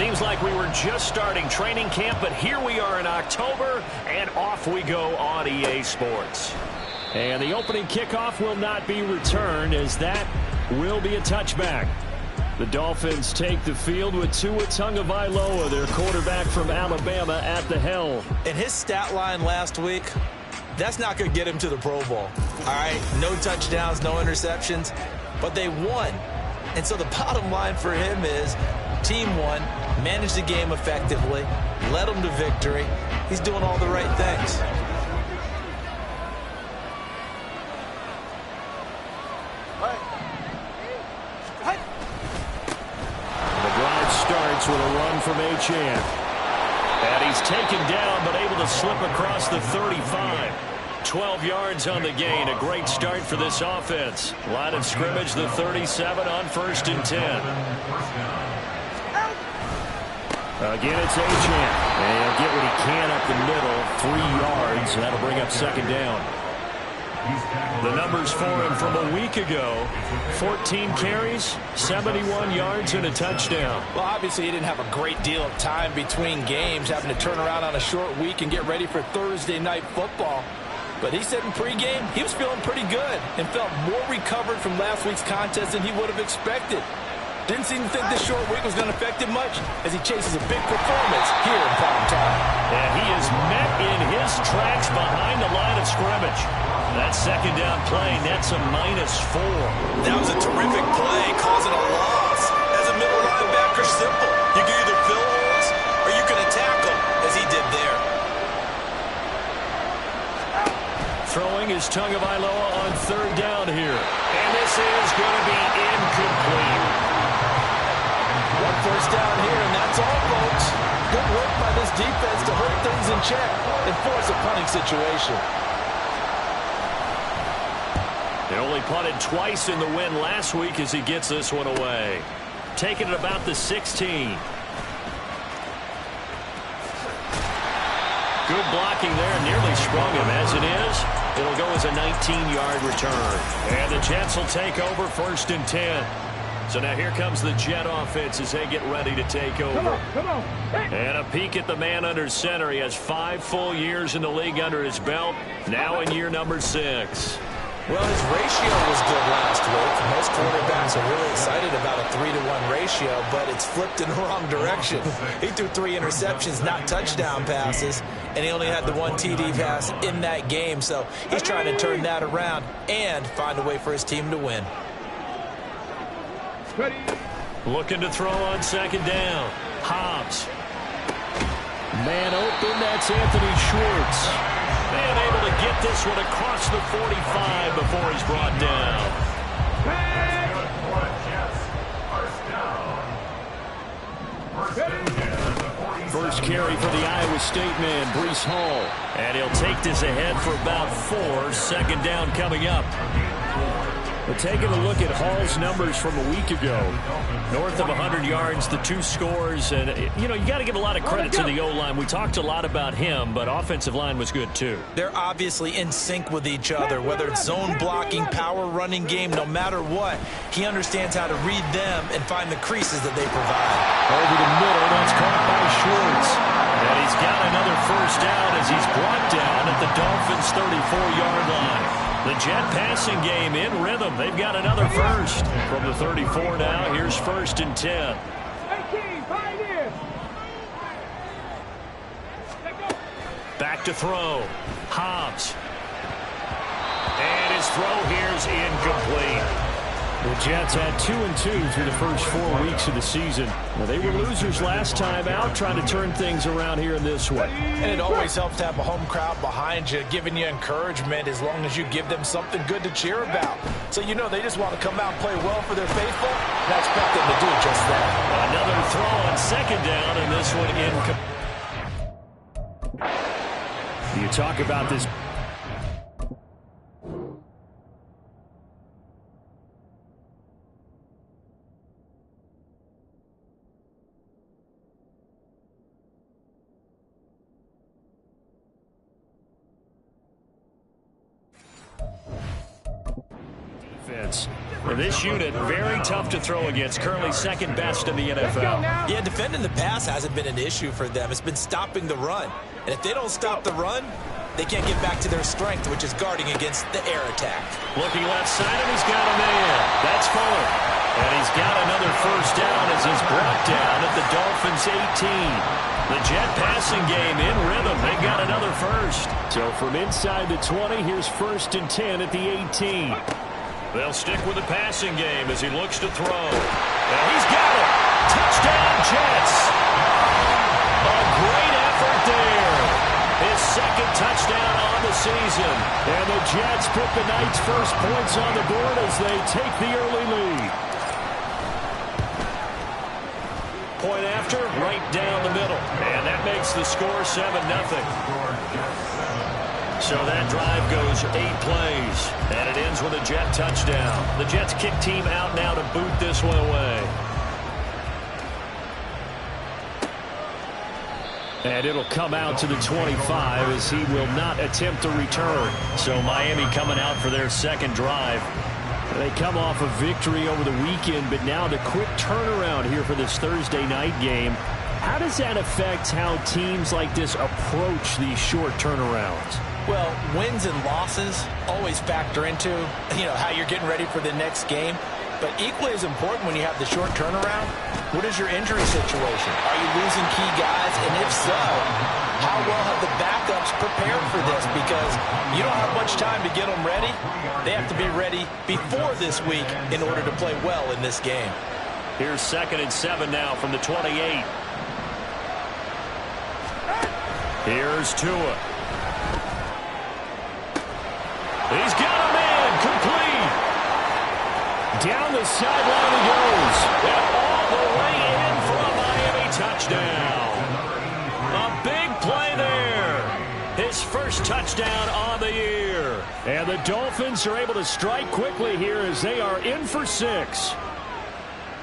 Seems like we were just starting training camp, but here we are in October, and off we go on EA Sports. And the opening kickoff will not be returned, as that will be a touchback. The Dolphins take the field with Tua Tagovailoa, their quarterback from Alabama, at the helm. And his stat line last week, that's not going to get him to the Pro Bowl. All right, no touchdowns, no interceptions, but they won. And so the bottom line for him is team won, managed the game effectively, led them to victory. He's doing all the right things. Starts with a run from Achane. And he's taken down, but able to slip across the 35. 12 yards on the gain. A great start for this offense. Line of scrimmage, the 37 on 1st and 10. Again, it's Achane. And he'll get what he can up the middle. 3 yards. That'll bring up 2nd down. The numbers for him from a week ago: 14 carries, 71 yards, and a touchdown. Well, obviously he didn't have a great deal of time between games, having to turn around on a short week and get ready for Thursday night football. But he said in pregame he was feeling pretty good and felt more recovered from last week's contest than he would have expected. Didn't seem to think this short week was going to affect him much as he chases a big performance here in prime time. And he is met in his tracks behind the line of scrimmage. That 2nd down play nets a -4. That was a terrific play, causing a loss. As a middle linebacker, simple. You can either fill holes or you can attack them, as he did there. Throwing is Tagovailoa on 3rd down here. And this is going to be incomplete. 1 first down here, and that's all, folks. Good work by this defense to hold things in check and force a punting situation. They only punted twice in the win last week as he gets this one away. Taking it about the 16. Good blocking there, nearly sprung him. As it is, it'll go as a 19-yard return. And the Jets will take over 1st and 10. So now here comes the Jet offense as they get ready to take over. Come on. And a peek at the man under center. He has 5 full years in the league under his belt, now in year number 6. Well, his ratio was good last week. Most quarterbacks are really excited about a 3-to-1 ratio, but it's flipped in the wrong direction. He threw 3 interceptions, not touchdown passes, and he only had the 1 TD pass in that game. So he's trying to turn that around and find a way for his team to win. Looking to throw on 2nd down. Hobbs. Man open, that's Anthony Schwartz. Man able to get this one across the 45 before he's brought down. First carry for the Iowa State man, Breece Hall. And he'll take this ahead for about 4. 2nd down coming up. But taking a look at Hall's numbers from a week ago, north of 100 yards, the 2 scores, and, you know, you got to give a lot of credit to the O-line. We talked a lot about him, but offensive line was good, too. They're obviously in sync with each other, whether it's zone blocking, power running game, no matter what. He understands how to read them and find the creases that they provide. Over the middle, that's caught by Schwartz. And he's got another 1st down as he's brought down at the Dolphins' 34-yard line. The Jet passing game in rhythm. They've got another 1st. From the 34 now, here's 1st and 10. 18, Pioneers. Back to throw. Hobbs. And his throw here's incomplete. The Jets had 2-2 through the first 4 weeks of the season. Well, they were losers last time out, trying to turn things around here in this one. And it always helps to have a home crowd behind you, giving you encouragement as long as you give them something good to cheer about. So you know they just want to come out and play well for their faithful, and I expect them to do just that. Another throw on 2nd down, and this one incomplete. You talk about this. This unit, very tough to throw against, currently second best in the NFL. Yeah, defending the pass hasn't been an issue for them. It's been stopping the run. And if they don't stop the run, they can't get back to their strength, which is guarding against the air attack. Looking left side, and he's got a man. That's Fuller. And he's got another first down as he's brought down at the Dolphins' 18. The Jet passing game in rhythm. They got another first. So from inside the 20, here's 1st and 10 at the 18. They'll stick with the passing game as he looks to throw. And he's got it. Touchdown, Jets. A great effort there. His second touchdown on the season. And the Jets put the night's first points on the board as they take the early lead. Point after, right down the middle. And that makes the score 7-0. So that drive goes 8 plays. And it ends with a Jet touchdown. The Jets kick team out now to boot this one away. And it'll come out to the 25 as he will not attempt to return. So Miami coming out for their second drive. They come off a victory over the weekend, but now the quick turnaround here for this Thursday night game. How does that affect how teams like this approach these short turnarounds? Well, wins and losses always factor into, how you're getting ready for the next game. But equally as important when you have the short turnaround, what is your injury situation? Are you losing key guys? And if so, how well have the backups prepared for this? Because you don't have much time to get them ready. They have to be ready before this week in order to play well in this game. Here's 2nd and 7 now from the 28. Here's Tua. He's got a man complete. Down the sideline he goes. And all the way in for a Miami touchdown. A big play there. His first touchdown on the year. And the Dolphins are able to strike quickly here as they are in for 6.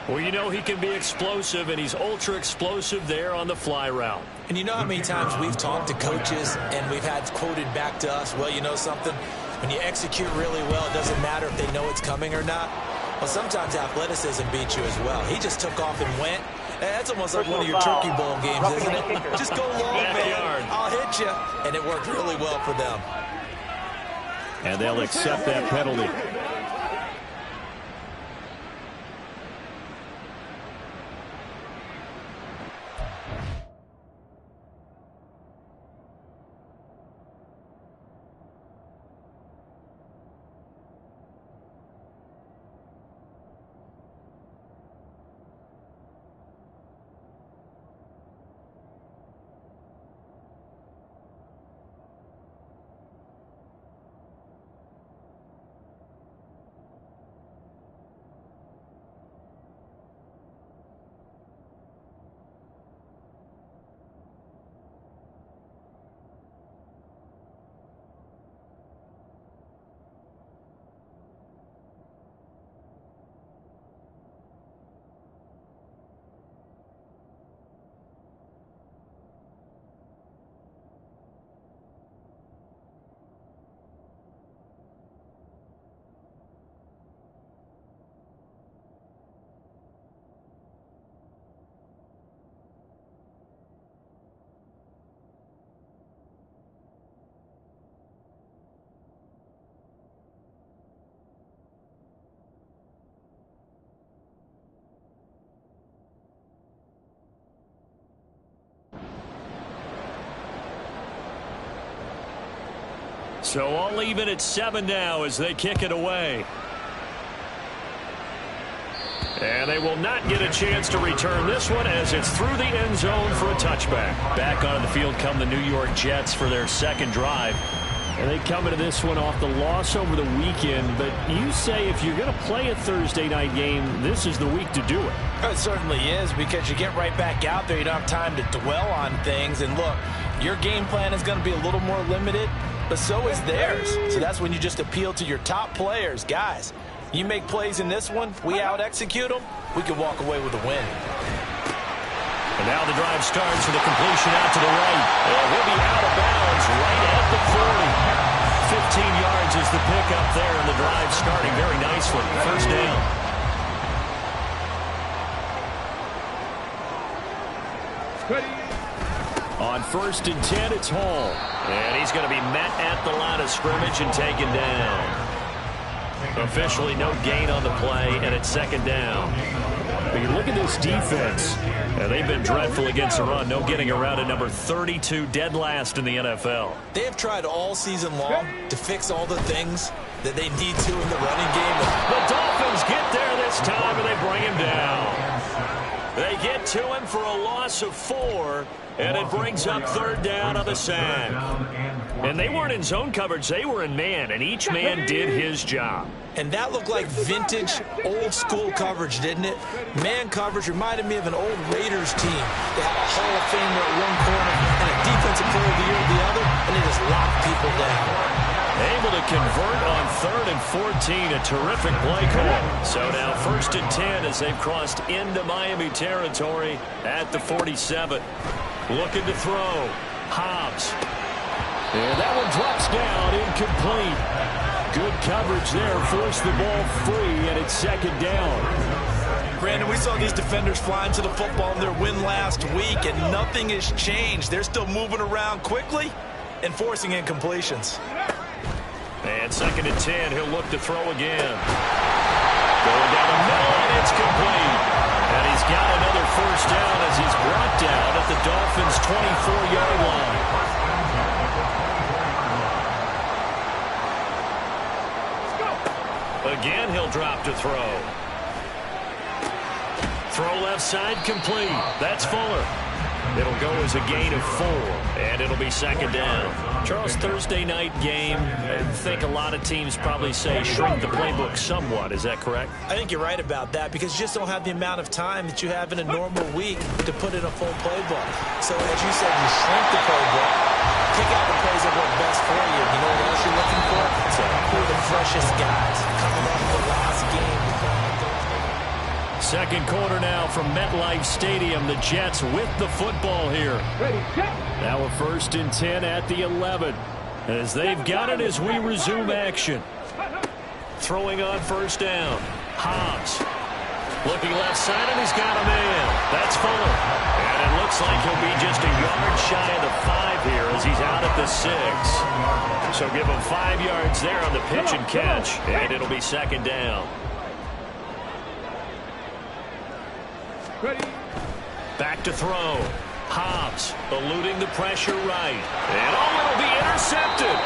Well, he can be explosive, and he's ultra explosive there on the fly route. And you know how many times we've talked to coaches and we've had quoted back to us, well, you know something? When you execute really well, it doesn't matter if they know it's coming or not. Well, sometimes athleticism beats you as well. He just took off and went. That's almost like one of your Turkey Bowl games, isn't it? Just go long, man. I'll hit you. And it worked really well for them. And they'll accept that penalty. So all even at 7 now as they kick it away. And they will not get a chance to return this one as it's through the end zone for a touchback. Back onto the field come the New York Jets for their second drive. And they come into this one off the loss over the weekend. But you say if you're going to play a Thursday night game, this is the week to do it. It certainly is, because you get right back out there. You don't have time to dwell on things. And look, your game plan is going to be a little more limited, but so is theirs. So that's when you just appeal to your top players. Guys, you make plays in this one, we out-execute them, we can walk away with a win. And now the drive starts with a completion out to the right. And he'll be out of bounds right at the 40. 15 yards is the pickup there, and the drive starting very nicely. First down. On 1st and 10, it's Hall. And he's going to be met at the line of scrimmage and taken down. Officially no gain on the play, and it's 2nd down. But you look at this defense. They've been dreadful against the run. No getting around at number 32, dead last in the NFL. They have tried all season long to fix all the things that they need to in the running game. The Dolphins get there this time, and they bring him down. They get to him for a loss of 4, and it brings up 3rd down on the sack. And they weren't in zone coverage. They were in man, and each man did his job. And that looked like vintage, old-school coverage, didn't it? Man coverage reminded me of an old Raiders team. They had a Hall of Famer at one corner and a Defensive Player of the Year at the other, and they just locked people down. Able to convert on 3rd and 14, a terrific play call. So now 1st and 10 as they've crossed into Miami territory at the 47. Looking to throw. Hobbs. And that one drops down, incomplete. Good coverage there, forced the ball free, and it's 2nd down. Brandon, we saw these defenders flying to the football in their win last week, and nothing has changed. They're still moving around quickly and forcing incompletions. And 2nd and 10, he'll look to throw again. Going down the middle, and it's complete. And he's got another 1st down as he's brought down at the Dolphins' 24-yard line. Again, he'll drop to throw. Throw left side, complete. That's Fuller. It'll go as a gain of 4, and it'll be 2nd down. Charles, Thursday night game, I think a lot of teams probably say shrink the playbook somewhat. Is that correct? I think you're right about that because you just don't have the amount of time that you have in a normal week to put in a full playbook. So, as you said, you shrink the playbook, pick out the plays that work best for you. You know what else you're looking for? So, who are the freshest guys coming off the last game? 2nd quarter now from MetLife Stadium. The Jets with the football here. Now a 1st and 10 at the 11. As they've got it as we resume action. Throwing on 1st down. Hobbs. Looking left side, and he's got a man. That's Fuller. And it looks like he'll be just a yard shy of the 5 here as he's out at the 6. So give him 5 yards there on the pitch and catch. And it'll be 2nd down. Back to throw. Hobbs eluding the pressure right. And it'll be intercepted.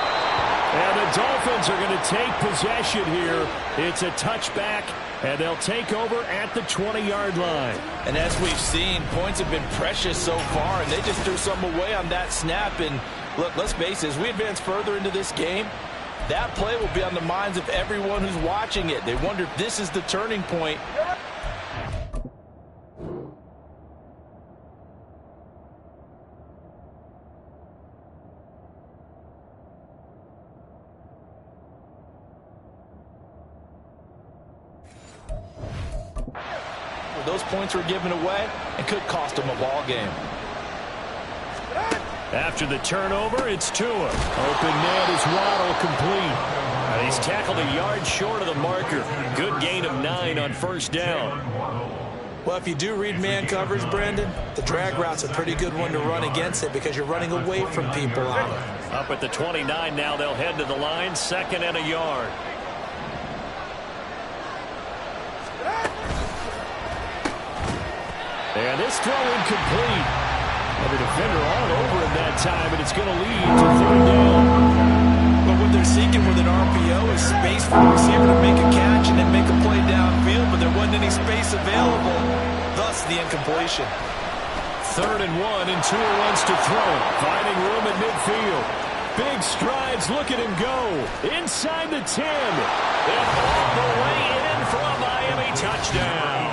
And the Dolphins are going to take possession here. It's a touchback, and they'll take over at the 20-yard line. And as we've seen, points have been precious so far, and they just threw some away on that snap. And look, let's face it, as we advance further into this game, that play will be on the minds of everyone who's watching it. They wonder if this is the turning point. Those points were given away and could cost them a ball game. After the turnover, it's Tua. Open net is Waddle, complete. And he's tackled a yard short of the marker. Good gain of 9 on 1st down. Well, if you do read man coverage, Brandon, the drag route's a pretty good one to run against it because you're running away from people on it. Up at the 29 now, they'll head to the line, 2nd and a yard. And this throw incomplete. And the defender all over him that time, and it's going to lead to 3rd down. But what they're seeking with an RPO is space for the receiver to make a catch and then make a play downfield, but there wasn't any space available, thus the incompletion. 3rd and 1, and Tua wants to throw it, finding room at midfield. Big strides, look at him go. Inside the 10, and all the way in for a Miami touchdown.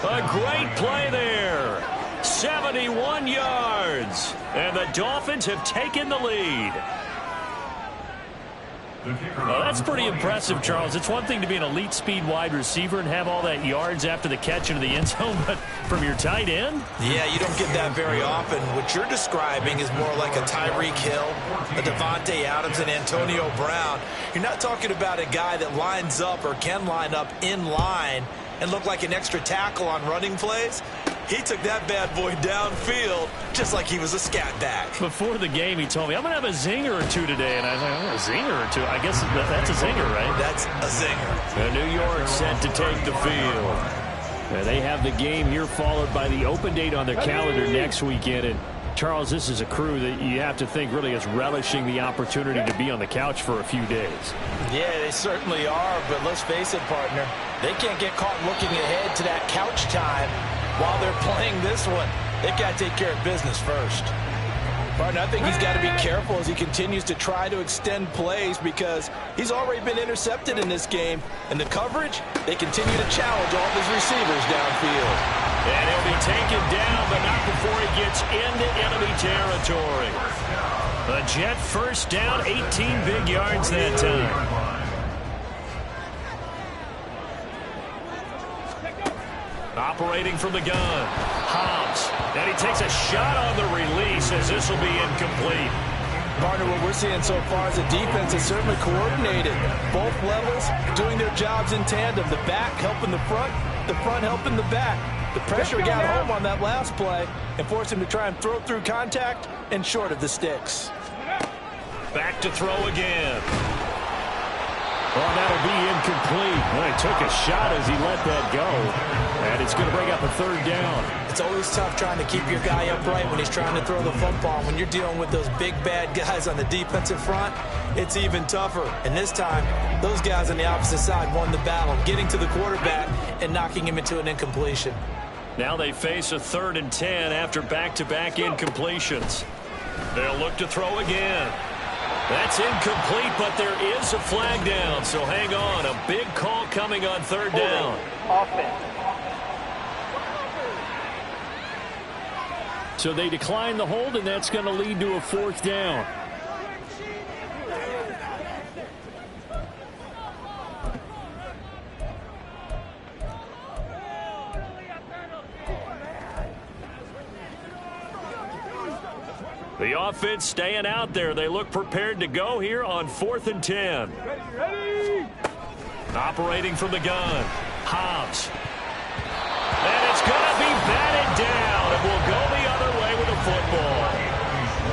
A great play there. 71 yards. And the Dolphins have taken the lead. Well, that's pretty impressive, Charles. It's one thing to be an elite speed wide receiver and have all that yards after the catch into the end zone, but from your tight end? Yeah, you don't get that very often. What you're describing is more like a Tyreek Hill, a Devontae Adams, and Antonio Brown. You're not talking about a guy that lines up or can line up in line and look like an extra tackle on running plays. He took that bad boy downfield just like he was a scat back. Before the game, he told me, I'm going to have a zinger or two today. And I was like, oh, a zinger or two? I guess that's a zinger, right? That's a zinger. New York set to take the field. They have the game here followed by the open date on their calendar next weekend. And Charles, this is a crew that you have to think really is relishing the opportunity to be on the couch for a few days. Yeah, they certainly are. But let's face it, partner, they can't get caught looking ahead to that couch time while they're playing this one. They've got to take care of business first. Partner, I think he's got to be careful as he continues to try to extend plays because he's already been intercepted in this game. And the coverage, they continue to challenge all of his receivers downfield. And he'll be taken down, but not before he gets into enemy territory. A Jet first down, 18 big yards that time. Operating from the gun, Hobbs, and he takes a shot on the release as this will be incomplete. Partner, what we're seeing so far is the defense is certainly coordinated. Both levels doing their jobs in tandem. The back helping the front helping the back. The pressure got home on that last play and forced him to try and throw through contact and short of the sticks. Back to throw again. Oh, that'll be incomplete. Well, he took a shot as he let that go. And it's going to bring up a third down. It's always tough trying to keep your guy upright when he's trying to throw the football. When you're dealing with those big, bad guys on the defensive front, it's even tougher. And this time, those guys on the opposite side won the battle, getting to the quarterback and knocking him into an incompletion. Now they face a 3rd and 10 after back-to-back incompletions. They'll look to throw again. That's incomplete, but there is a flag down, so hang on. A big call coming on 3rd down. Offense. So they decline the hold, and that's going to lead to a 4th down. The offense staying out there. They look prepared to go here on 4th and 10. Ready. Operating from the gun, Hobbs. And it's going to be batted down. It will go the other way with the football.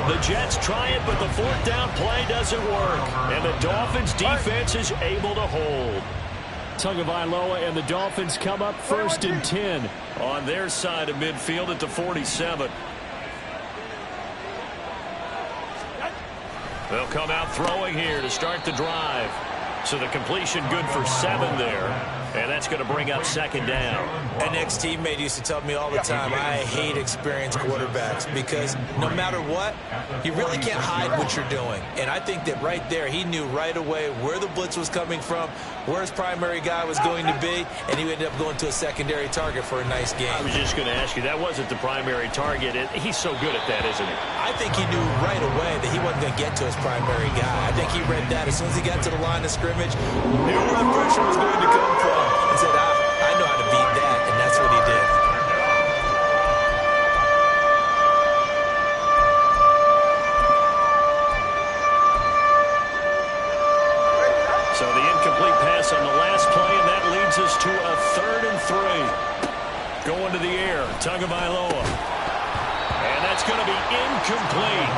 The Jets try it, but the 4th down play doesn't work. And the Dolphins defense is able to hold. Tagovailoa and the Dolphins come up 1st and 10 on their side of midfield at the 47. They'll come out throwing here to start the drive. So the completion good for 7 there. And that's going to bring up 2nd down. An ex-teammate used to tell me all the time, I hate experienced quarterbacks because no matter what, you really can't hide what you're doing. And I think that right there, he knew right away where the blitz was coming from, where his primary guy was going to be, and he ended up going to a secondary target for a nice game. I was just going to ask you, that wasn't the primary target. He's so good at that, isn't he? I think he knew right away that he wasn't going to get to his primary guy. I think he read that as soon as he got to the line of scrimmage, knew where the pressure was going to come from, and said, I know how to beat that, and that's what he did. So the incomplete pass on the last play, and that leads us to a 3rd and 3. Going to the air, Tagovailoa. And that's going to be incomplete.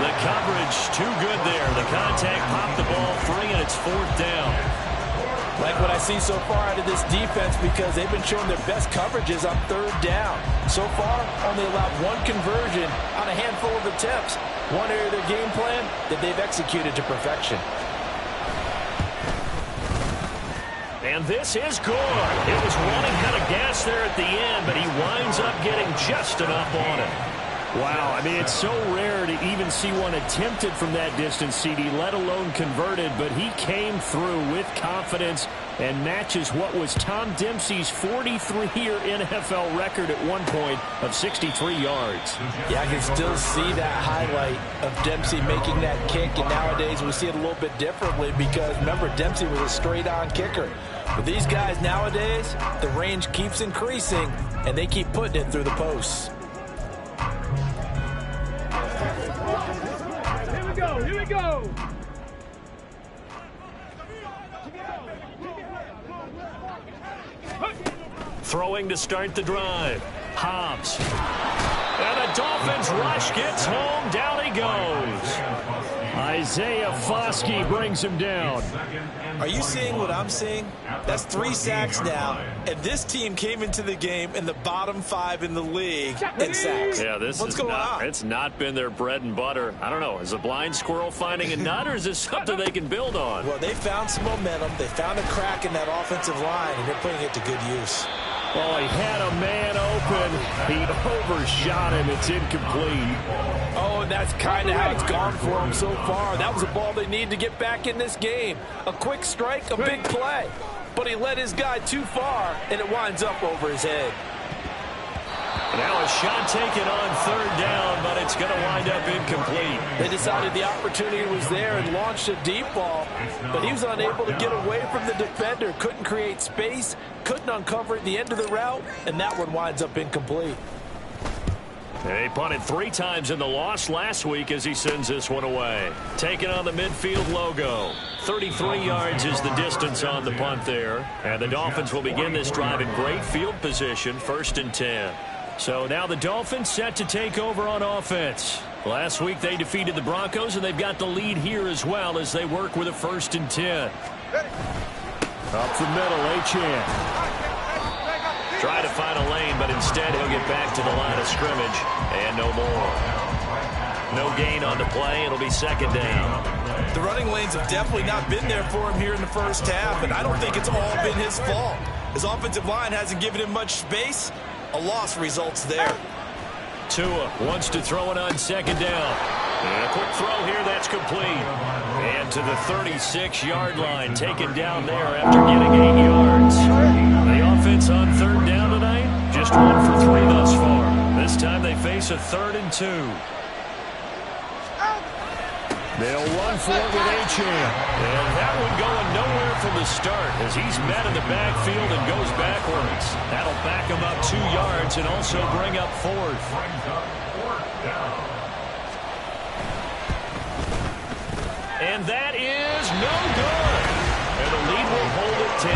The coverage too good there. The contact popped the ball free, and it's 4th down. Like what I see so far out of this defense because they've been showing their best coverages on 3rd down. So far, only allowed 1 conversion on a handful of attempts. One area of their game plan that they've executed to perfection. And this is good. It was running out of gas there at the end, but he winds up getting just enough on it. Wow, I mean, it's so rare to even see one attempted from that distance, CD, let alone converted, but he came through with confidence and matches what was Tom Dempsey's 43-year NFL record at one point of 63 yards. Yeah, I can still see that highlight of Dempsey making that kick, and nowadays we see it a little bit differently because, remember, Dempsey was a straight-on kicker. But these guys nowadays, the range keeps increasing, and they keep putting it through the posts. Here we go. Throwing to start the drive. Hobbs. And the Dolphins rush gets home. Down he goes. Isaiah Foskey brings him down. Are you seeing what I'm seeing? That's 3 sacks now, and this team came into the game in the bottom 5 in the league in sacks. Yeah, what's going on? It's not been their bread and butter. I don't know. Is a blind squirrel finding a nut, or is this something they can build on? Well, they found some momentum. They found a crack in that offensive line, and they're putting it to good use. Well, he had a man open. He overshot him. It's incomplete. Oh, and that's kind of how it's gone for him so far. That was a ball they need to get back in this game. A quick strike, a big play. But he led his guy too far, and it winds up over his head. Now a shot taken on third down, but it's going to wind up incomplete. They decided the opportunity was there and launched a deep ball, but he was unable to get away from the defender, couldn't create space, couldn't uncover at the end of the route, and that one winds up incomplete. He punted 3 times in the loss last week as he sends this one away. Taking on the midfield logo. 33 yards is the distance on the punt there. And the Dolphins will begin this drive in great field position, 1st and 10. So now the Dolphins set to take over on offense. Last week they defeated the Broncos, and they've got the lead here as well as they work with a 1st and 10. Up the middle, Achane. Try to find a lane, but instead he'll get back to the line of scrimmage, and no more. No gain on the play. It'll be 2nd down. The running lanes have definitely not been there for him here in the first half, and I don't think it's all been his fault. His offensive line hasn't given him much space. A loss results there. Tua wants to throw it on 2nd down. And a quick throw here, that's complete. And to the 36-yard line, taken down there after getting 8 yards. The offense on 3rd down tonight, just 1 for 3 thus far. This time they face a 3rd and 2. They'll run for it with Achane. And that one going nowhere from the start as he's met in the backfield and goes backwards. That'll back him up 2 yards and also bring up 4th. And that is no good. And the lead will hold at 10.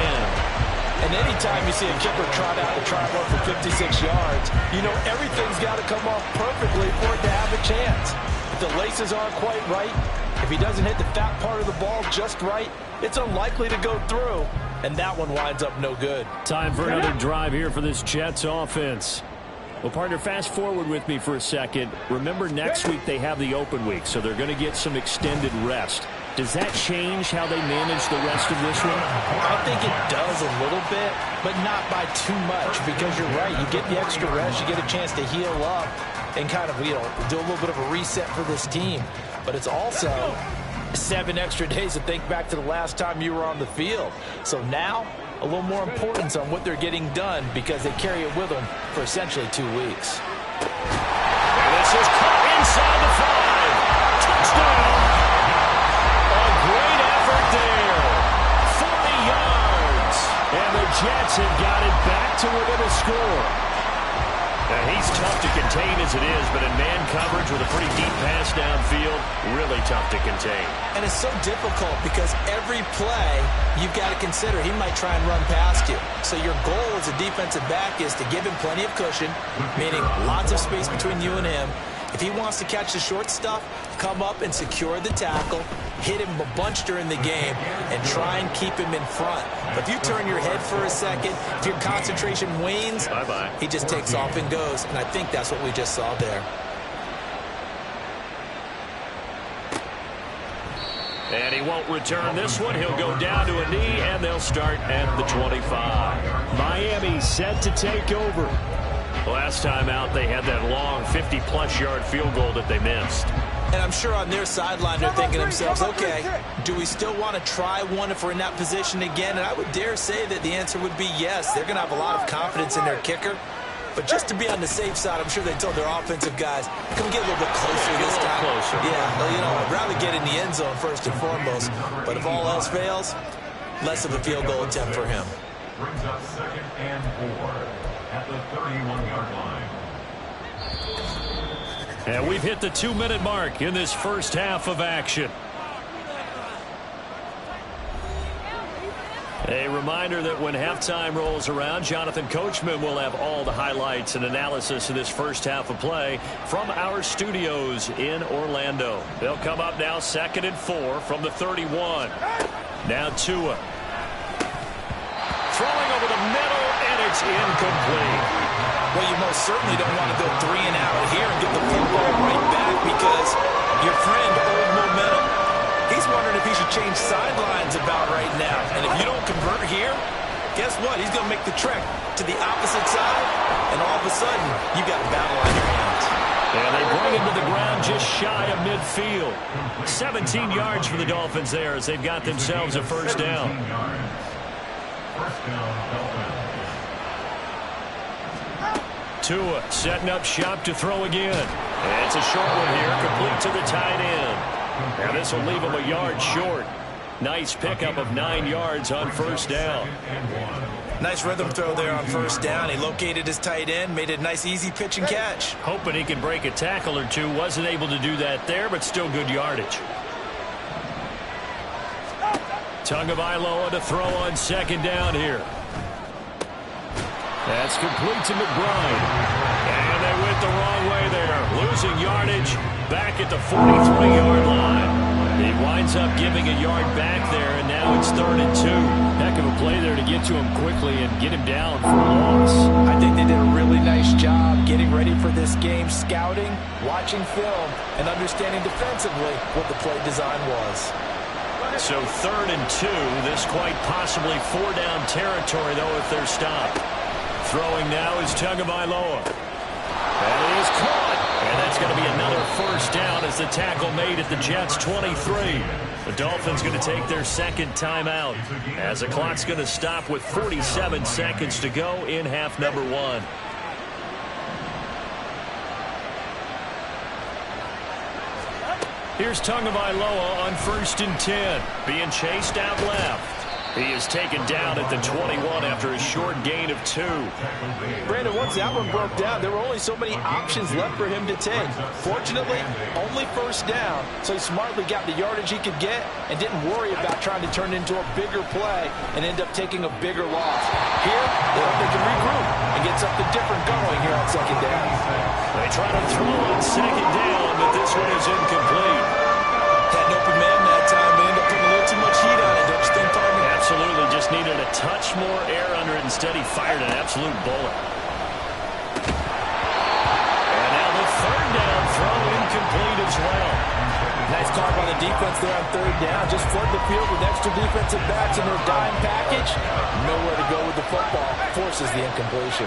And anytime you see a kicker trot out and try to run for 56 yards, you know everything's got to come off perfectly for it to have a chance. If the laces aren't quite right, if he doesn't hit the fat part of the ball just right, it's unlikely to go through. And that one winds up no good. Time for another drive here for this Jets offense. Well, partner, fast forward with me for a second. Remember, next week they have the open week, so they're going to get some extended rest. Does that change how they manage the rest of this one? I think it does a little bit, but not by too much, because you're right. You get the extra rest, you get a chance to heal up and kind of, you know, do a little bit of a reset for this team. But it's also 7 extra days to think back to the last time you were on the field. So now, a little more importance on what they're getting done because they carry it with them for essentially 2 weeks. And this is caught inside the 5. Touchdown. A great effort there. 40 yards. And the Jets have got it back to within a score. Now, he's tough to contain as it is, but in man coverage with a pretty deep pass downfield, really tough to contain. And it's so difficult because every play you've got to consider he might try and run past you. So your goal as a defensive back is to give him plenty of cushion, meaning lots of space between you and him. If he wants to catch the short stuff, come up and secure the tackle, hit him a bunch during the game, and try and keep him in front. But if you turn your head for a second, if your concentration wanes, bye-bye, he just takes off and goes. And I think that's what we just saw there. And he won't return this one. He'll go down to a knee, and they'll start at the 25. Miami set to take over. Last time out, they had that long 50-plus yard field goal that they missed. And I'm sure on their sideline they're thinking to themselves, okay, do we still want to try one if we're in that position again? And I would dare say that the answer would be yes. They're going to have a lot of confidence in their kicker. But just to be on the safe side, I'm sure they told their offensive guys, can we get a little bit closer this time? Closer. Yeah, well, you know, I'd rather get in the end zone first and foremost. But if all else fails, less of a field goal attempt for him. Brings up 2nd and 4 at the 31-yard line. And we've hit the 2-minute mark in this first half of action. A reminder that when halftime rolls around, Jonathan Coachman will have all the highlights and analysis of this first half of play from our studios in Orlando. They'll come up now 2nd and 4 from the 31. Now Tua. Throwing over the middle, and it's incomplete. Well, you most certainly don't want to go 3 and out here and get the football right back because your friend, old momentum, he's wondering if he should change sidelines about right now. And if you don't convert here, guess what? He's going to make the trek to the opposite side, and all of a sudden, you've got a battle on your hands. And they bring him to the ground just shy of midfield. 17 yards for the Dolphins there as they've got themselves a first down. First down, Dolphins. Tua setting up shop to throw again. And it's a short one here, complete to the tight end. Now this will leave him a yard short. Nice pickup of 9 yards on first down. Nice rhythm throw there on first down. He located his tight end, made it a nice easy pitch and catch. Hoping he could break a tackle or two. Wasn't able to do that there, but still good yardage. Tagovailoa to throw on second down here. That's complete to McBride. And they went the wrong way there. Losing yardage back at the 43-yard line. He winds up giving a yard back there, and now it's 3rd and 2. Heck of a play there to get to him quickly and get him down for a loss. I think they did a really nice job getting ready for this game, scouting, watching film, and understanding defensively what the play design was. So 3rd and 2. This quite possibly 4-down territory, though, if they're stopped. Throwing now is Tagovailoa. That is caught. And that's going to be another first down as the tackle made at the Jets' 23. The Dolphins going to take their second timeout as the clock's going to stop with 47 seconds to go in half number 1. Here's Tagovailoa on 1st and 10. Being chased out left. He is taken down at the 21 after a short gain of 2. Brandon, once that one broke down, there were only so many options left for him to take. Fortunately, only first down, so he smartly got the yardage he could get and didn't worry about trying to turn it into a bigger play and end up taking a bigger loss. Here, they hope they can regroup and get something different going here on second down. They try to throw on second down, but this one is incomplete. Had an open man that time, but ended up putting a little too much heat on it, don't you think, partner? Absolutely, just needed a touch more air under it. Instead, he fired an absolute bullet. And now the 3rd down throw incomplete as well. Nice call by the defense there on 3rd down. Just flood the field with extra defensive backs in their dime package. Nowhere to go with the football. Forces the incompletion.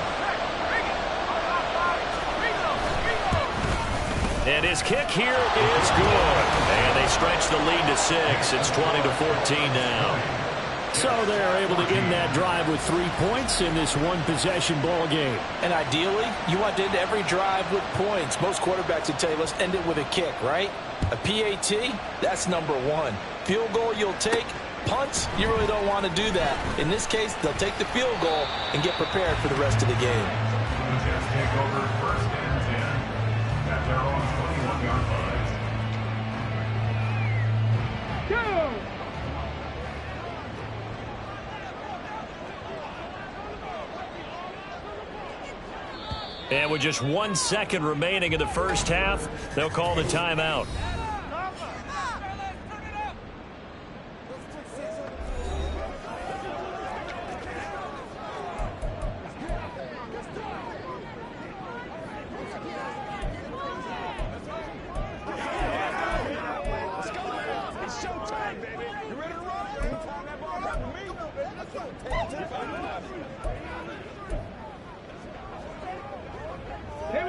And his kick here is good. And they stretch the lead to 6. It's 20-14 now. So they're able to end that drive with 3 points in this one-possession ball game. And ideally, you want to end every drive with points. Most quarterbacks would tell you, let's end it with a kick, right? A PAT, that's number 1. Field goal you'll take. Punts, you really don't want to do that. In this case, they'll take the field goal and get prepared for the rest of the game. The Jets take over 1st and 10 at their own 21-yard line. And with just 1 second remaining in the first half, they'll call the timeout.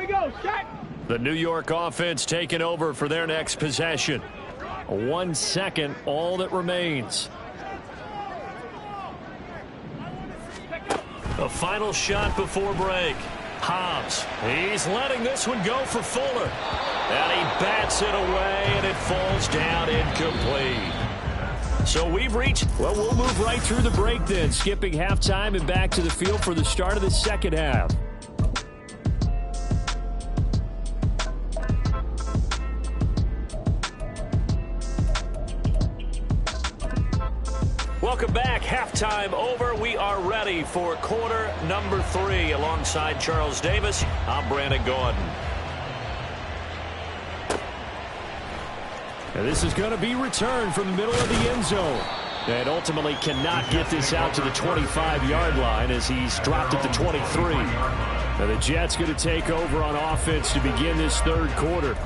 we go. Shaq. The New York offense taking over for their next possession. 1 second, all that remains. The final shot before break. Hobbs, he's letting this one go for Fuller. And he bats it away, and it falls down incomplete. So we've reached, well, we'll move right through the break then, skipping halftime and back to the field for the start of the second half. Welcome back. Halftime over. We are ready for quarter number 3. Alongside Charles Davis, I'm Brandon Gordon. And this is going to be returned from the middle of the end zone. And ultimately cannot get this out to the 25-yard line as he's dropped at the 23. Now the Jets going to take over on offense to begin this third quarter.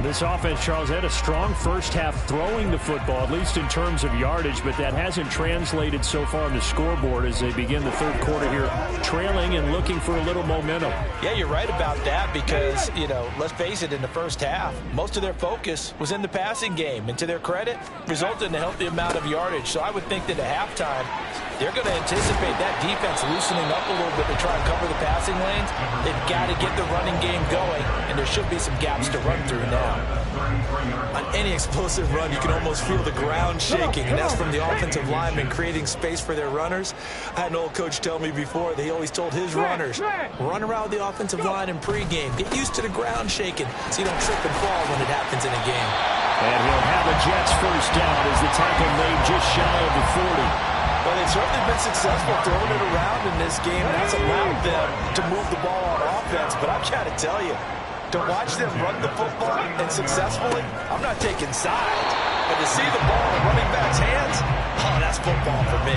This offense, Charles, had a strong first half throwing the football, at least in terms of yardage, but that hasn't translated so far on the scoreboard as they begin the third quarter here, trailing and looking for a little momentum. Yeah, you're right about that because, you know, let's face it, in the first half, most of their focus was in the passing game, and to their credit, resulted in a healthy amount of yardage. So I would think that at halftime, they're going to anticipate that defense loosening up a little bit to try and cover the passing lanes. They've got to get the running game going, and there should be some gaps to run through now. On any explosive run, you can almost feel the ground shaking, and that's from the offensive linemen creating space for their runners. I had an old coach tell me before that he always told his runners, run around the offensive line in pregame. Get used to the ground shaking so you don't trip and fall when it happens in a game. And he'll have a Jets first down as the tackle made just shy of the 40. Well, they've certainly been successful throwing it around in this game, and that's allowed them to move the ball on offense. But I've got to tell you, to watch them run the football and successfully, I'm not taking sides. But to see the ball in running back's hands, oh, that's football for me.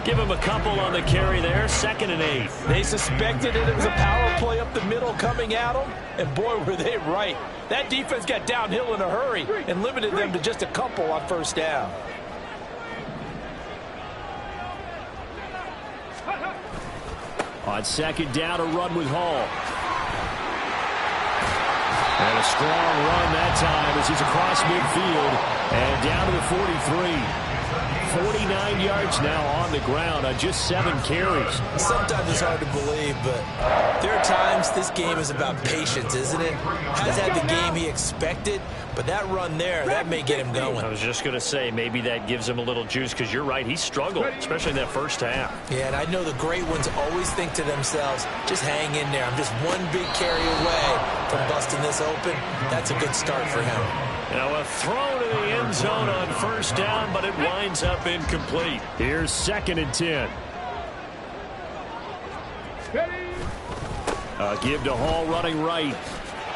Give him a couple on the carry there, 2nd and 8. They suspected it was a power play up the middle coming at them, and boy, were they right. That defense got downhill in a hurry and limited them to just a couple on first down. On second down, a run with Hall. And a strong run that time as he's across midfield and down to the 43. 49 yards now on the ground on just 7 carries. Sometimes it's hard to believe, but there are times this game is about patience, isn't it? Has had the game he expected, but that run there, that may get him going. I was just going to say, maybe that gives him a little juice because you're right, he struggled, especially in that first half. Yeah, and I know the great ones always think to themselves, just hang in there. I'm just one big carry away from busting this open. That's a good start for him. Now a throw to the end zone on first down, but it winds up incomplete. Here's 2nd and 10. Give to Hall running right.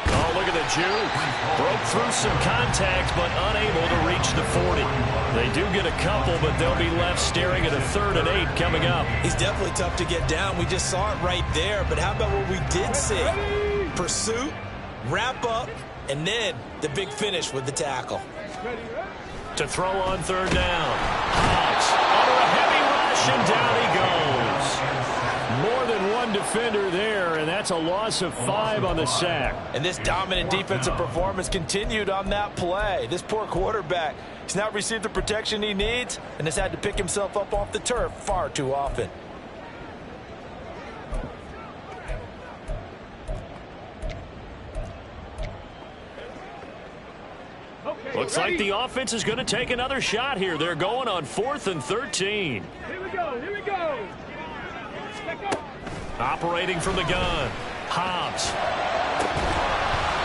Oh, look at the juke. Broke through some contact, but unable to reach the 40. They do get a couple, but they'll be left staring at a 3rd and 8 coming up. He's definitely tough to get down. We just saw it right there, but how about what we did see? Pursuit, wrap up, and then the big finish with the tackle. To throw on 3rd down. Hobbs under a heavy rush, and down he goes. More than one defender there, and that's a loss of 5 on the sack. And this dominant defensive performance continued on that play. This poor quarterback, he's not received the protection he needs and has had to pick himself up off the turf far too often. Looks like the offense is going to take another shot here. They're going on 4th and 13. Here we go. Here we go. Operating from the gun. Hobbs.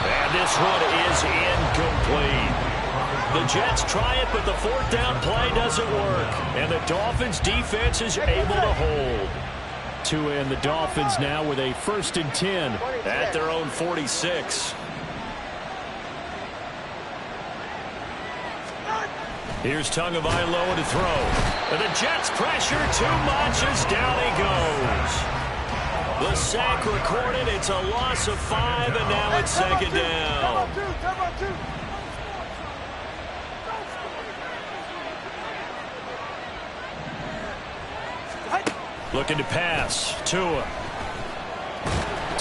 And this one is incomplete. The Jets try it, but the 4th down play doesn't work. And the Dolphins defense is able to hold. To end the Dolphins now with a 1st and 10 at their own 46. Here's Tagovailoa to throw. And the Jets pressure too much as down he goes. The sack recorded. It's a loss of 5, and now it's 2nd down. Looking to pass. Tua.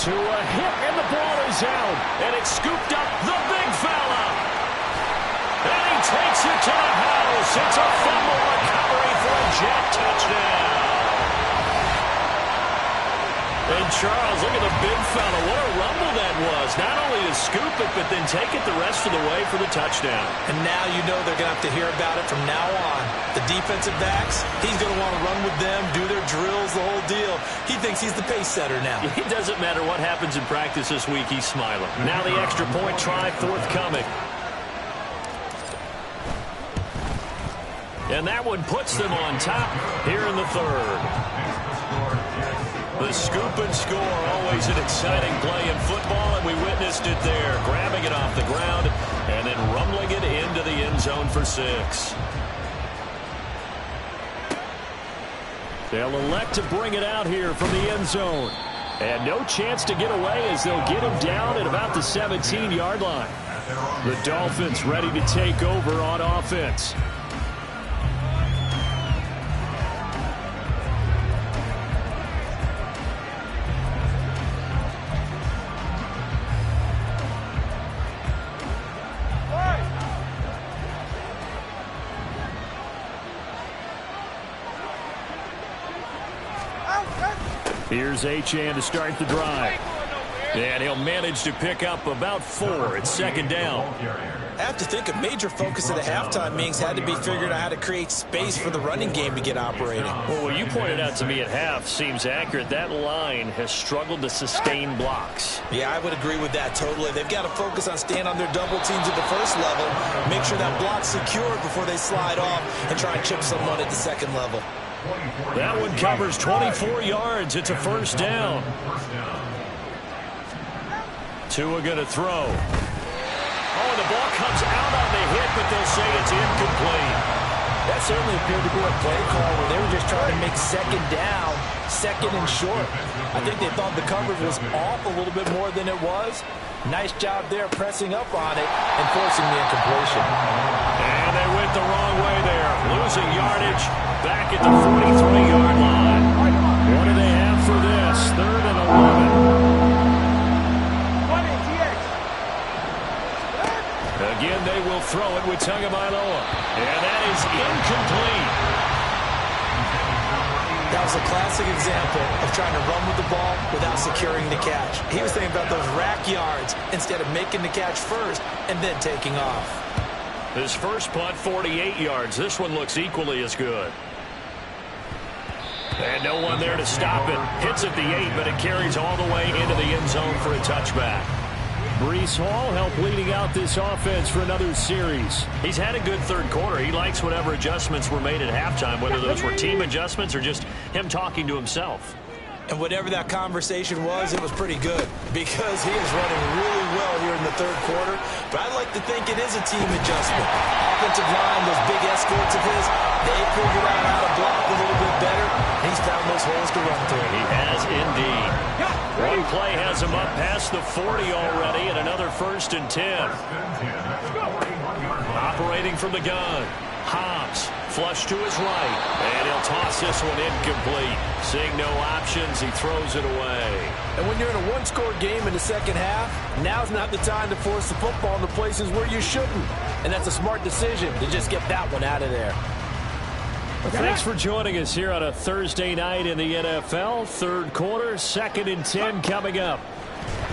To a hit, and the ball is out. And it's scooped up, the big fella. And he takes it to the house. It's a fumble recovery for a Jet touchdown. And Charles, look at the big fella. What a rumble that was. Not only to scoop it, but then take it the rest of the way for the touchdown. And now you know they're going to have to hear about it from now on. The defensive backs, he's going to want to run with them, do their drills, the whole deal. He thinks he's the pace setter now. It doesn't matter what happens in practice this week, he's smiling. Now the extra point try forthcoming. And that one puts them on top here in the third. The scoop and score, always an exciting play in football, and we witnessed it there, grabbing it off the ground and then rumbling it into the end zone for 6. They'll elect to bring it out here from the end zone. And no chance to get away as they'll get him down at about the 17-yard line. The Dolphins ready to take over on offense. Here's Achane to start the drive. And he'll manage to pick up about 4. It's second down. I have to think a major focus of the halftime meetings had to be figuring out how to create space for the running game to get operating. Well, what you pointed out to me at half seems accurate. That line has struggled to sustain blocks. Yeah, I would agree with that totally. They've got to focus on staying on their double teams at the first level, make sure that block's secured before they slide off and try and chip someone at the second level. That one covers 24 yards. It's a first down. Tua going to throw. Oh, the ball comes out on the hit, but they'll say it's incomplete. That certainly appeared to be a play call where they were just trying to make second down, second and short. I think they thought the coverage was off a little bit more than it was. Nice job there pressing up on it and forcing the incompletion. And they went the wrong way there. Losing yardage back at the 43-yard line. What do they have for this? 3rd and 11. Again, they will throw it with Tagovailoa. And that is incomplete. That was a classic example of trying to run with the ball without securing the catch. He was thinking about those rack yards instead of making the catch first and then taking off. His first punt, 48 yards. This one looks equally as good. And no one there to stop it. Hits at the 8, but it carries all the way into the end zone for a touchback. Breece Hall helped leading out this offense for another series. He's had a good third quarter. He likes whatever adjustments were made at halftime, whether those were team adjustments or just him talking to himself. And whatever that conversation was, it was pretty good because he is running really well here in the third quarter. But I'd like to think it is a team adjustment. Offensive line, those big escorts of his, they figured out how to block a little bit better. He's found those holes to run through. He has indeed. One play has him up past the 40 already and another 1st and 10. Operating from the gun. Hobbs, flush to his right, and he'll toss this one incomplete. Seeing no options, he throws it away. And when you're in a one-score game in the second half, now's not the time to force the football in the places where you shouldn't. And that's a smart decision to just get that one out of there. Well, thanks for joining us here on a Thursday night in the NFL. Third quarter, 2nd and 10 coming up.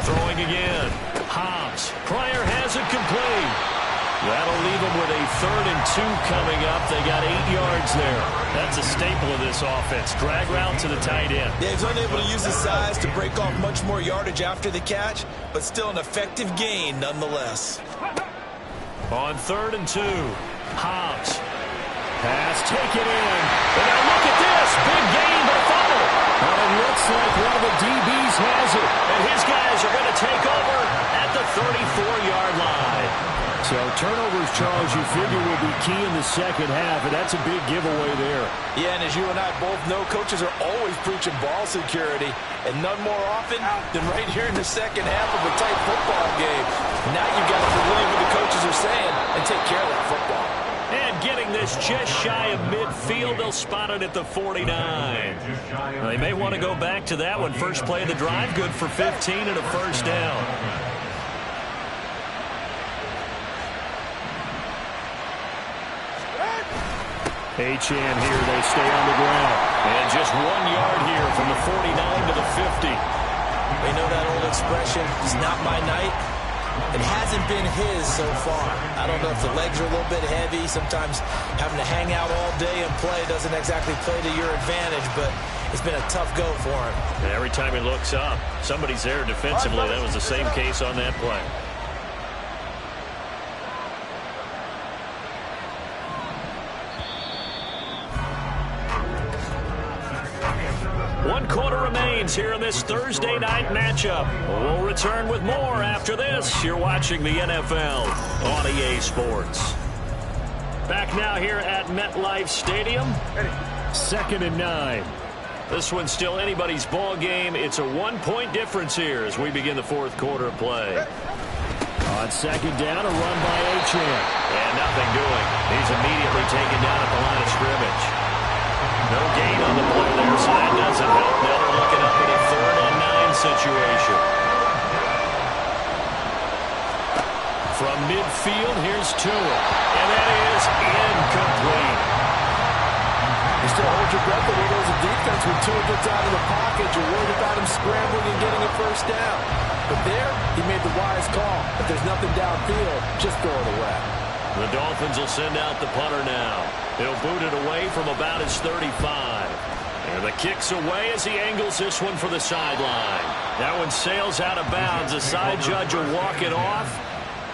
Throwing again. Hobbs. Pryor has it complete. That'll leave them with a 3rd and 2 coming up. They got 8 yards there. That's a staple of this offense. Drag route to the tight end. Yeah, he's unable to use his size to break off much more yardage after the catch, but still an effective gain nonetheless. On 3rd and 2, Hobbs. Pass taken in. And now look at this. Big gain, but a fumble. Well, it looks like one of the DBs has it. And his guys are going to take over at the 34-yard line. So turnovers, Charles, you figure will be key in the second half, and that's a big giveaway there. Yeah, and as you and I both know, coaches are always preaching ball security, and none more often than right here in the second half of a tight football game. Now you've got to believe what the coaches are saying and take care of that football. And getting this just shy of midfield, they'll spot it at the 49. Now, they may want to go back to that one. First play of the drive, good for 15 and a first down. Achane here, they stay on the ground. And just 1 yard here from the 49 to the 50. We know that old expression, it's not my night. It hasn't been his so far. I don't know if the legs are a little bit heavy. Sometimes having to hang out all day and play doesn't exactly play to your advantage, but it's been a tough go for him. And every time he looks up, somebody's there defensively. That was the same case on that play. One quarter remains here in this Thursday night matchup. We'll return with more after this. You're watching the NFL on EA Sports. Back now here at MetLife Stadium. 2nd and 9. This one's still anybody's ball game. It's a 1-point difference here as we begin the 4th quarter of play. On 2nd down, a run by Achane. And nothing doing. He's immediately taken down at the line of scrimmage. No gain on the play there, so that doesn't help. Now they're looking up at a 3rd and 9 situation. From midfield, here's Tua. And that is incomplete. You still hold your breath when there's a defense when Tua gets out of the pocket. You're worried about him scrambling and getting a first down. But there, he made the wise call. If there's nothing downfield, just throw it away. The Dolphins will send out the punter now. He'll boot it away from about his 35. And the kick's away as he angles this one for the sideline. That one sails out of bounds. The side judge will walk it off.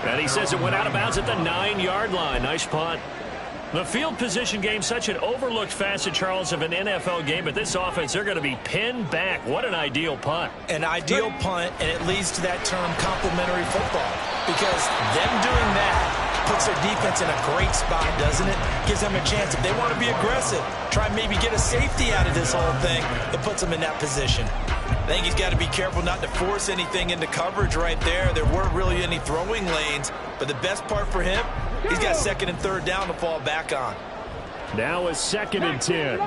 And he says it went out of bounds at the 9-yard line. Nice punt. The field position game, such an overlooked facet, Charles, of an NFL game. But this offense, they're going to be pinned back. What an ideal punt. An ideal punt, and it leads to that term complementary football. Because them doing that puts their defense in a great spot, doesn't it? Gives them a chance, if they want to be aggressive, try and maybe get a safety out of this whole thing. It puts them in that position. I think he's got to be careful not to force anything into coverage right there. There weren't really any throwing lanes. But the best part for him, he's got 2nd and 3rd down to fall back on. Now a 2nd and 10.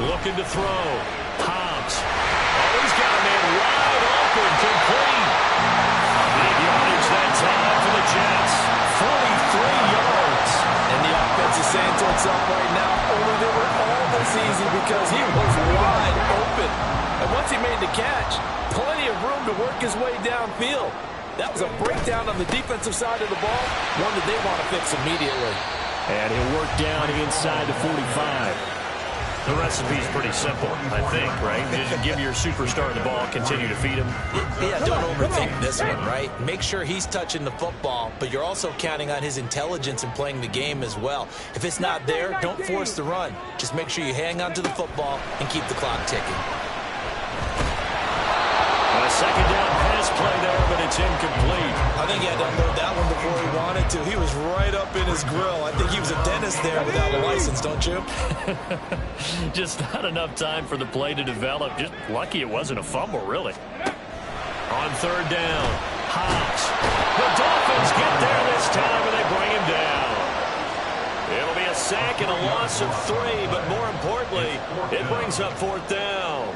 Looking to throw. Hobbs. Oh, he's got a man wide open, complete. Big yardage that time for the Jets. 43 yards. And the offense is saying to itself right now, only they were all this easy because he was wide open. And once he made the catch, plenty of room to work his way downfield. That was a breakdown on the defensive side of the ball, one that they want to fix immediately. And he'll work down inside the 45. The recipe's pretty simple, I think, right? Just give your superstar the ball, continue to feed him. Yeah, don't overthink this one, right? Make sure he's touching the football, but you're also counting on his intelligence in playing the game as well. If it's not there, don't force the run. Just make sure you hang on to the football and keep the clock ticking. A 2nd down pass play there, but it's incomplete. I think he had to unload that one before he wanted to. He was right up in his grill. I think he was a dentist there without a license, don't you? Just not enough time for the play to develop. Just lucky it wasn't a fumble, really. On 3rd down, Hobbs. The Dolphins get there this time, and they bring him down. It'll be a sack and a loss of 3, but more importantly, it brings up 4th down.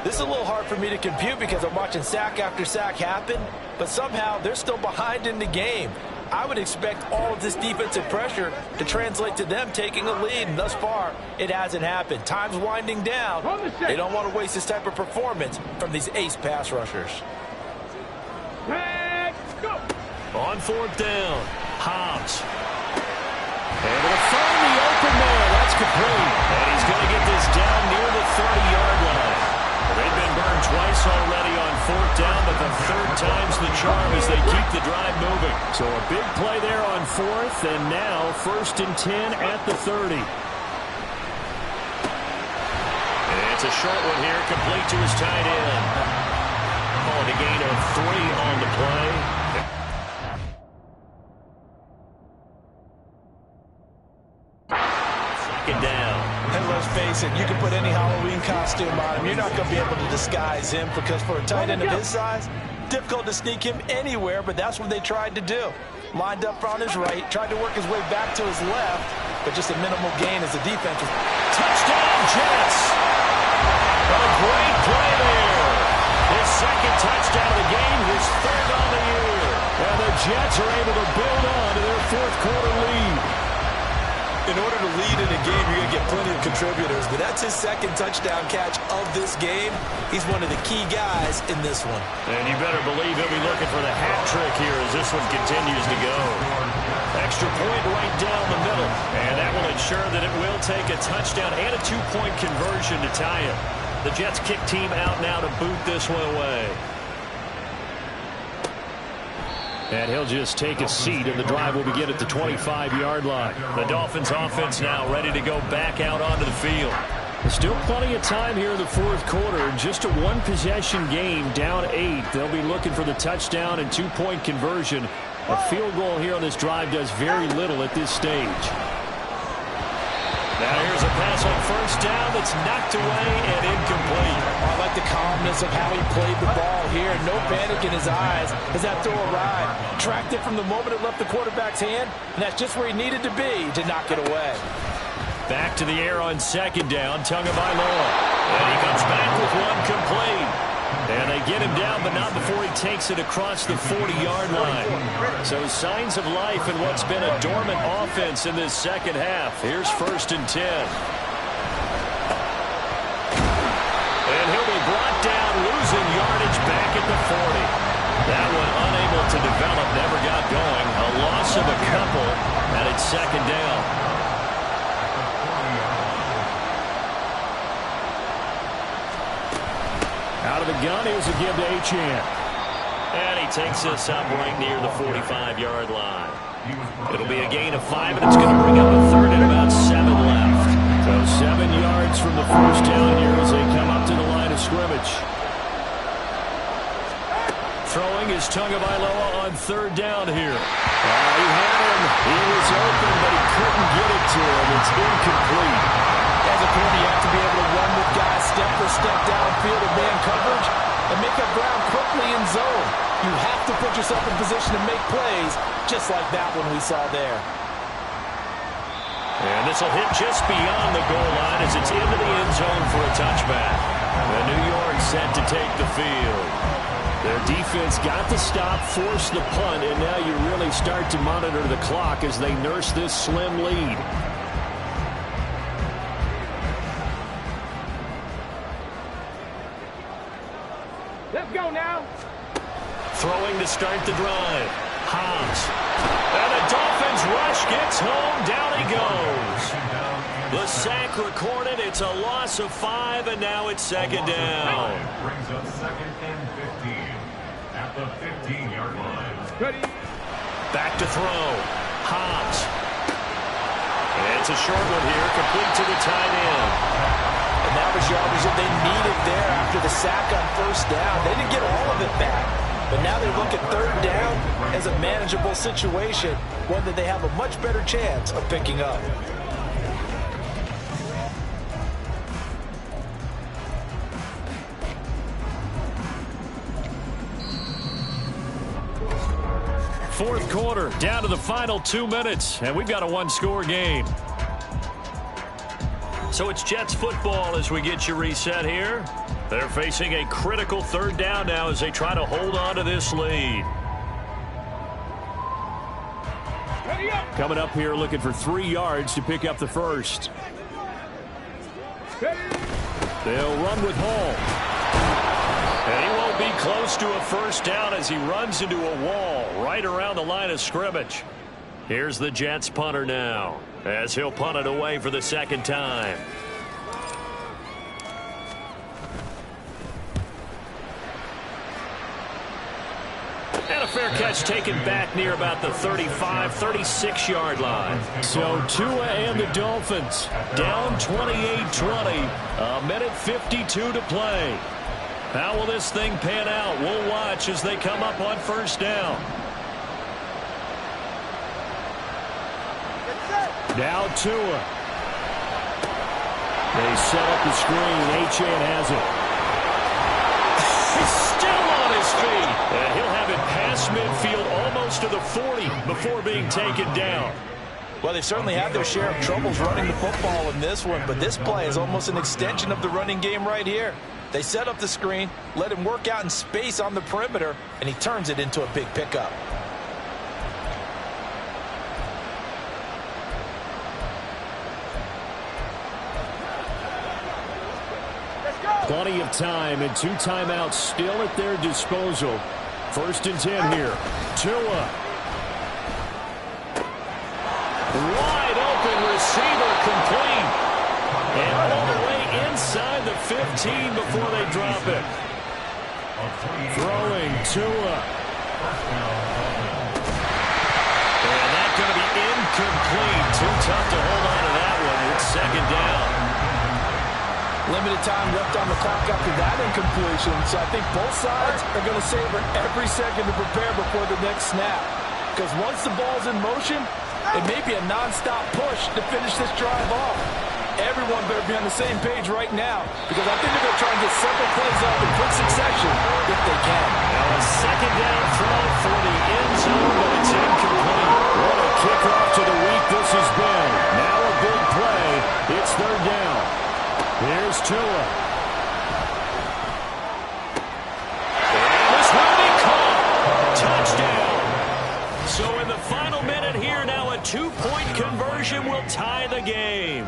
This is a little hard for me to compute because I'm watching sack after sack happen, but somehow they're still behind in the game. I would expect all of this defensive pressure to translate to them taking a lead, and thus far, it hasn't happened. Time's winding down. They don't want to waste this type of performance from these ace pass rushers. Let's go. On 4th down, Hobbs. And it'll find the open man. That's complete. And he's going to get this down near the 30-yard line. They've been burned twice already on 4th down, but the 3rd time's the charm as they keep the drive moving. So a big play there on 4th, and now 1st and 10 at the 30. And it's a short one here, complete to his tight end. Calling a gain of 3 on the play. 2nd down. And let's face it, you can put any Halloween costume on him. You're not going to be able to disguise him because for a tight end of his size, difficult to sneak him anywhere, but that's what they tried to do. lined up on his right, tried to work his way back to his left, but just a minimal gain as the defense was... Touchdown, Jets! A great play there. His second touchdown of the game, his third on the year. And the Jets are able to build on to their fourth quarter lead. In order to lead in a game, you're going to get plenty of contributors, but that's his second touchdown catch of this game. He's one of the key guys in this one. And you better believe he'll be looking for the hat trick here as this one continues to go. Extra point right down the middle, and that will ensure that it will take a touchdown and a two-point conversion to tie it. The Jets kick team out now to boot this one away. And he'll just take a seat, and the drive will begin at the 25-yard line. The Dolphins offense now ready to go back out onto the field. Still plenty of time here in the fourth quarter. Just a one-possession game, down 8. They'll be looking for the touchdown and two-point conversion. A field goal here on this drive does very little at this stage. Now here's a pass on first down that's knocked away and incomplete. I like the calmness of how he played the ball here. No panic in his eyes as that throw arrived. Tracked it from the moment it left the quarterback's hand, and that's just where he needed to be to knock it away. Back to the air on second down, Tagovailoa. And he comes back with one complete. And they get him down, but not before he takes it across the 40-yard line. So signs of life in what's been a dormant offense in this second half. Here's 1st and 10. And he'll be brought down, losing yardage back at the 40. That one unable to develop, never got going. A loss of a couple, and it's second down. Out of the gun, here's a give to Achane. And he takes this up right near the 45-yard line. It'll be a gain of 5, and it's going to bring up a third and about 7 left. So 7 yards from the first down here as they come up to the line of scrimmage. Throwing is Tagovailoa on third down here. He had him. He was open, but he couldn't get it to him. It's incomplete. As a corner, you have to be able to run with guys step for step downfield in man coverage and make up ground quickly in zone. You have to put yourself in position to make plays, just like that one we saw there. And this will hit just beyond the goal line as it's into the end zone for a touchback. And New York set to take the field. Their defense got the stop, forced the punt, and now you really start to monitor the clock as they nurse this slim lead. Let's go now. Throwing to start the drive. Hobbs. And the Dolphins rush gets home. Down he goes. The sack recorded. It's a loss of 5, and now it's second down. Brings up 2nd and 15 at the 15-yard line. Ready. Back to throw. Hobbs. And it's a short one here, complete to the tight end. And that was yardage that they needed there after the sack on first down. They didn't get all of it back, but now they look at third down as a manageable situation, one that they have a much better chance of picking up. Fourth quarter, down to the final 2 minutes, and we've got a one-score game. So it's Jets football as we get you reset here. They're facing a critical third down now as they try to hold on to this lead. Coming up here looking for 3 yards to pick up the first. They'll run with Hall. And he won't be close to a first down as he runs into a wall right around the line of scrimmage. Here's the Jets punter now as he'll punt it away for the second time. And a fair catch taken back near about the 35, 36-yard line. So Tua and the Dolphins down 28-20. A minute 52 to play. How will this thing pan out? We'll watch as they come up on first down. Now Tua. They set up the screen. Achane has it. He's still on his feet. And he'll have it past midfield, almost to the 40 before being taken down. Well, they've certainly had their share of troubles running the football in this one, but this play is almost an extension of the running game right here. They set up the screen, let him work out in space on the perimeter, and he turns it into a big pickup. Plenty of time and 2 timeouts still at their disposal. 1st and 10 here. Tua. Wide open receiver complete. And all the way inside the 15 before they drop it. Throwing Tua. And that's going to be incomplete. Too tough to hold on to that one. It's 2nd down. Limited time left on the clock after that incompletion, so I think both sides are going to savor every second to prepare before the next snap. Because once the ball's in motion, it may be a non-stop push to finish this drive off. Everyone better be on the same page right now, because I think they're going to try and get several plays up in quick succession if they can. Now a 2nd down throw for the end zone, but it's incomplete. What a kickoff to the week this has been. Now a big play. It's 3rd down. Here's Tua. And this will be caught. Touchdown. So in the final minute here, now a 2-point conversion will tie the game.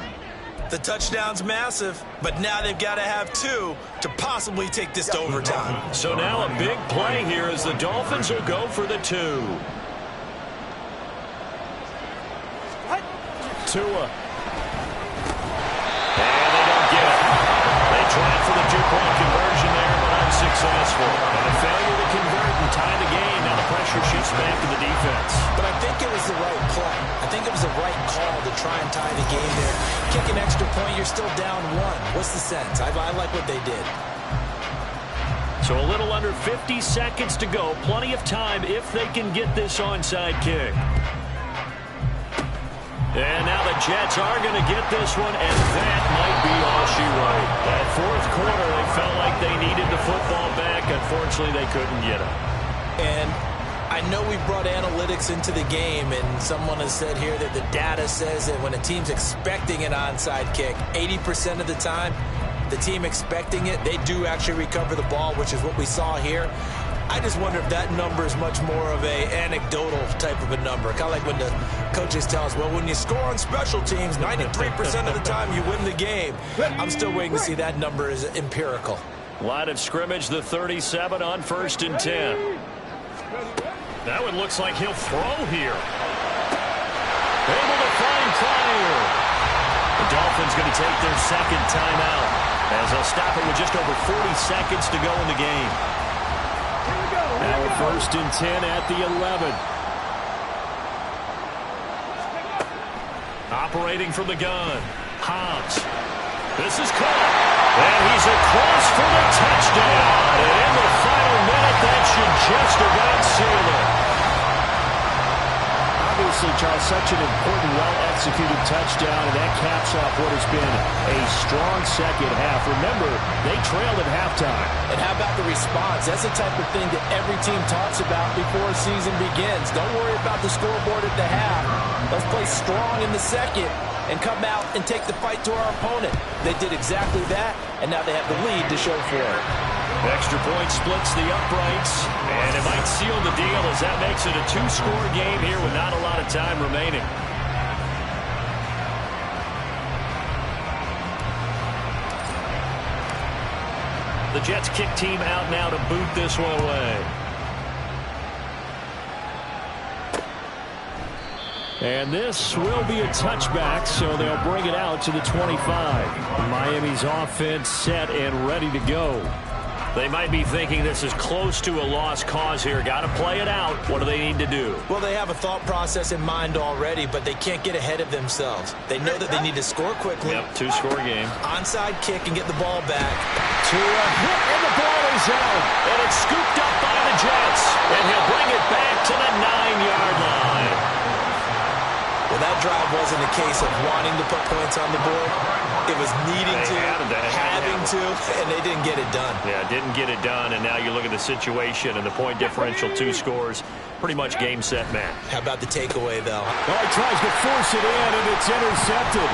The touchdown's massive, but now they've got to have 2 to possibly take this to overtime. So now a big play here as the Dolphins will go for the 2. Tua. Tried for the 2-point conversion there, but unsuccessful. And a failure to convert and tie the game. Now the pressure shifts back to the defense. But I think it was the right play. I think it was the right call to try and tie the game there. Kick an extra point, you're still down 1. What's the sense? I like what they did. So a little under 50 seconds to go. Plenty of time if they can get this onside kick. And now the Jets are going to get this one, and that might be all she wrote. That 4th quarter, they felt like they needed the football back. Unfortunately, they couldn't get it. And I know we brought analytics into the game, and someone has said here that the data says that when a team's expecting an onside kick, 80% of the time, the team expecting it, they do actually recover the ball, which is what we saw here. I just wonder if that number is much more of a anecdotal type of a number. Kind of like when the coaches tell us, well, when you score on special teams, 93% of the time you win the game. I'm still waiting to see that number is empirical. Line of scrimmage, the 37 on 1st and 10. That one looks like he'll throw here. Able to find Pryor. The Dolphins going to take their 2nd timeout as they'll stop it with just over 40 seconds to go in the game. Now a 1st and 10 at the 11. Operating from the gun. Hobbs. This is caught. And he's across for the touchdown. And in the final minute, that should just about seal it. Obviously, Charles, such an important, well-executed touchdown, and that caps off what has been a strong 2nd half. Remember, they trailed at halftime. And how about the response? That's the type of thing that every team talks about before a season begins. Don't worry about the scoreboard at the half. Let's play strong in the 2nd and come out and take the fight to our opponent. They did exactly that, and now they have the lead to show for it. Extra point splits the uprights, and it might seal the deal as that makes it a 2-score game here with not a lot of time remaining. The Jets kick team out now to boot this one away. And this will be a touchback, so they'll bring it out to the 25. Miami's offense set and ready to go. They might be thinking this is close to a lost cause here. Got to play it out. What do they need to do? Well, they have a thought process in mind already, but they can't get ahead of themselves. They know that they need to score quickly. Yep, 2-score game. Onside kick and get the ball back. To a hit, and the ball is out. And it's scooped up by the Jets. And he'll bring it back to the 9-yard line. Well, that drive wasn't a case of wanting to put points on the board. It was needing to, having to, and they didn't get it done. Yeah, didn't get it done, and now you look at the situation and the point differential, 2 scores, pretty much game, set, match. How about the takeaway, though? Oh, he tries to force it in, and it's intercepted.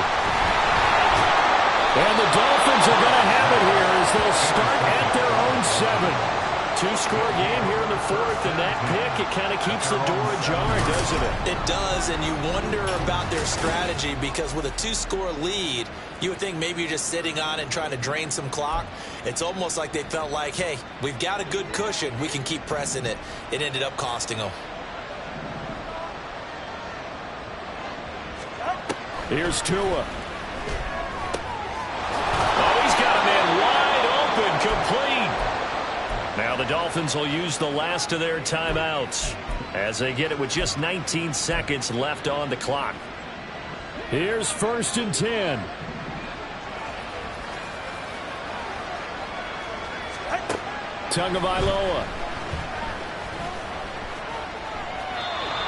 And the Dolphins are going to have it here as they'll start at their own 7. 2-score game here in the 4th, and that pick, it kind of keeps the door ajar, doesn't it? It does, and you wonder about their strategy because with a 2-score lead, you would think maybe you're just sitting on it and trying to drain some clock. It's almost like they felt like, hey, we've got a good cushion. We can keep pressing it. It ended up costing them. Here's Tua. Oh, he's got a man wide open, complete. Now the Dolphins will use the last of their timeouts as they get it with just 19 seconds left on the clock. Here's 1st and 10. Tagovailoa.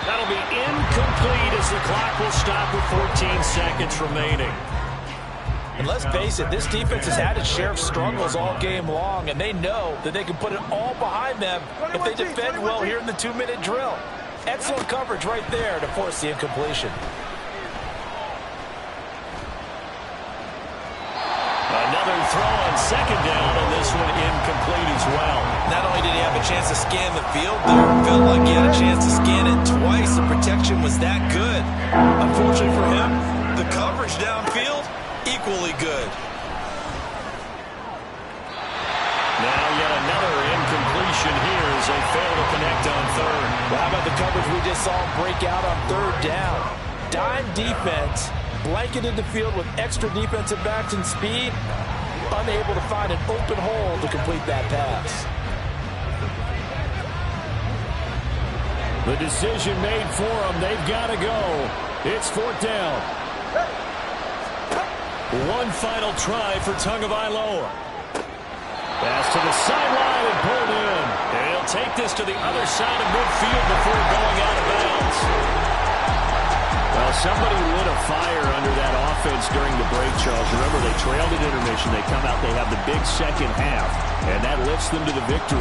That'll be incomplete as the clock will stop with 14 seconds remaining. And let's face it, this defense has had its share of struggles all game long, and they know that they can put it all behind them if they defend well here in the 2-minute drill. Excellent coverage right there to force the incompletion. Another throw on 2nd down, and this one incomplete as well. Not only did he have a chance to scan the field there, it felt like he had a chance to scan it twice. The protection was that good. Unfortunately for him, the coverage downfield, equally good. Now yet another incompletion here as they fail to connect on 3rd. Well, how about the coverage we just saw break out on 3rd down? Dime defense, blanketed the field with extra defensive backs and speed, unable to find an open hole to complete that pass. The decision made for them. They've got to go. It's 4th down. One final try for Tagovailoa. Pass to the sideline and pulled in. And he'll take this to the other side of midfield before going out of bounds. Well, somebody lit a fire under that offense during the break, Charles. Remember, they trailed at intermission. They come out, they have the big second half, and that lifts them to the victory.